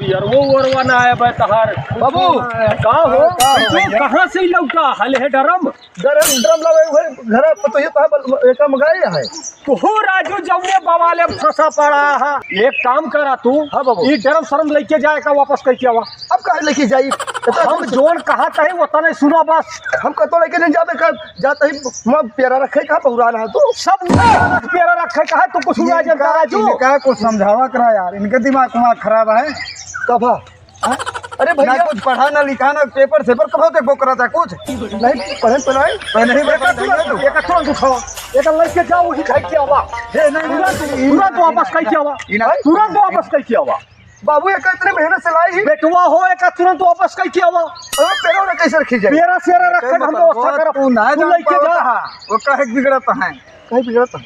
यार वो ओरवा ना आया बे तहार बाबू का हो कहां से लौटा हले है डरम गरम ड्रम लगे हुए घर तो ये एक मंगाए है तो हो राजू जौने बवाले फंसा पड़ा है। एक काम करा तू हाँ बाबू। ये डरम शरम लेके जाए का वापस कह के आवा। अब कहा लेके जाई हम जोन कहा था वो तने सुना बस हम कतो लेके नहीं जाते कर जाते ही मैं पेरा रखे का पुराना है तू सब पेरा रखे कहा तो कुछ हुआ जनता राजू क्या कुछ समझावा करा यार, इनके दिमाग खराब है। कभा अरे ना भैया कुछ पढ़ा ना लिखा ना पेपर से पर कब तक वो करा था कुछ नहीं पढ़े तो नहीं पहले ही बता एक तुरंत उठाओ एक लेके जाओ वही खाई के आवा तुरंत वापस कह के आवा तुरंत वापस कह के आवा। बाबू एक इतने मेहनत से लाई बेटवा हो एक तुरंत वापस कह के आवा। पेड़ों ने कैसे रखी जाए मेरा शेरा रखे हम व्यवस्था कर तू ना तू लेके जा वो कहे बिगड़ता है। कहीं बिगड़ता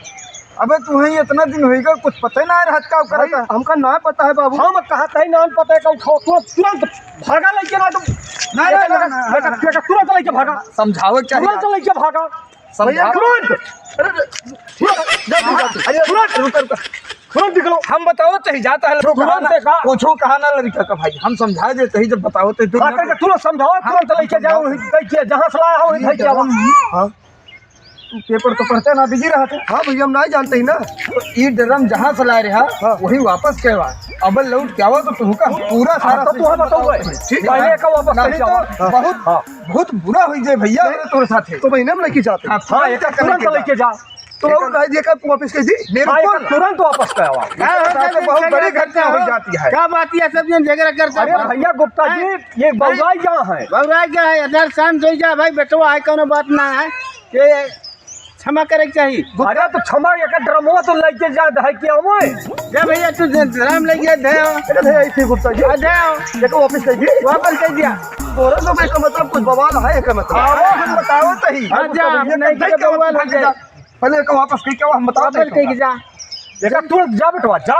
अबे तुम्हें इतना दिन होएगा कुछ पता ही ना है रात का करता है। हमका ना पता है बाबू हम कहा था नाम पता है का उठाओ तुरंत भागा लेके ना तुम बेटा तुरंत लेके भागा समझावे क्या तुरंत लेके भागा भैया तुरंत तुरंत निकलो हम बताओ तो ही जाता है तुरंत देखा पूछो कहा ना लड़का का भाई हम समझा देते ही जब बताओ तो तुरंत समझाओ तुरंत लेके जाओ देखिए जहाँ सलाह हो वहीं लेके आओ। हाँ पेपर तो पढ़ते ना बिजी रहते। हाँ भैया हम नहीं जानते ही ना तो ई ड्रम जहाँ से लाए रहा वही वापस केवा अब लौट क्या हुआ तो तुमका पूरा सारा तो तू बताओ ठीक है का वापस नहीं तो बहुत बहुत बुरा हुई जाए भैया तोरे साथे तो महीने में लेके जाते हाँ एक तुरंत लेके जा तो कह दिया कब वापस कह दी तुरंत वापस करवा बहुत बड़ी घटना हो जाती है। क्या बात है सब जन झगड़ा करता अरे भैया गुप्ता जी ये बउराई जहाँ है बउरा क्या है अदर शांत हो जा भाई बेटवा है कोनो बात ना है ये क्षमा करे के चाहिए। अरे तो क्षमा एक ड्रमवा तो लेके जा है कि हम जा भैया तू ड्रम ले गया दे ऐसे गुप्ता जी देखो वापस कह दी वापस कर दिया तोरा तो का मतलब कुछ बवाल है का मतलब हम बताओ तो ही पहले का वापस कह के हम बताओ वापस जा एक तुरंत जा बेटवा जा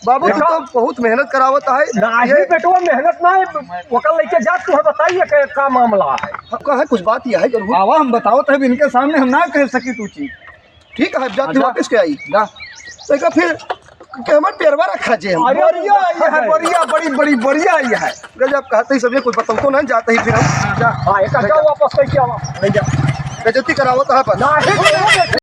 बाबू तू तो बहुत मेहनत करावत है नहीं बेटवा मेहनत ना है ओकर लेके जा तू बताइए का मामला है कहा कुछ बात यह है जरूर आवा हम बताओ तो इनके सामने हम ना कह सकी तू चीज ठीक है जाती वापस के आई ना तो फिर के हमारे पेरवा रखा जे हम बढ़िया आई है बढ़िया बड़ी बड़ी बढ़िया आई है गजब कहते ही सब कुछ बताओ तो ना जाते ही फिर हम हाँ एक वापस कह के आवा बेइज्जती करावत है पर नहीं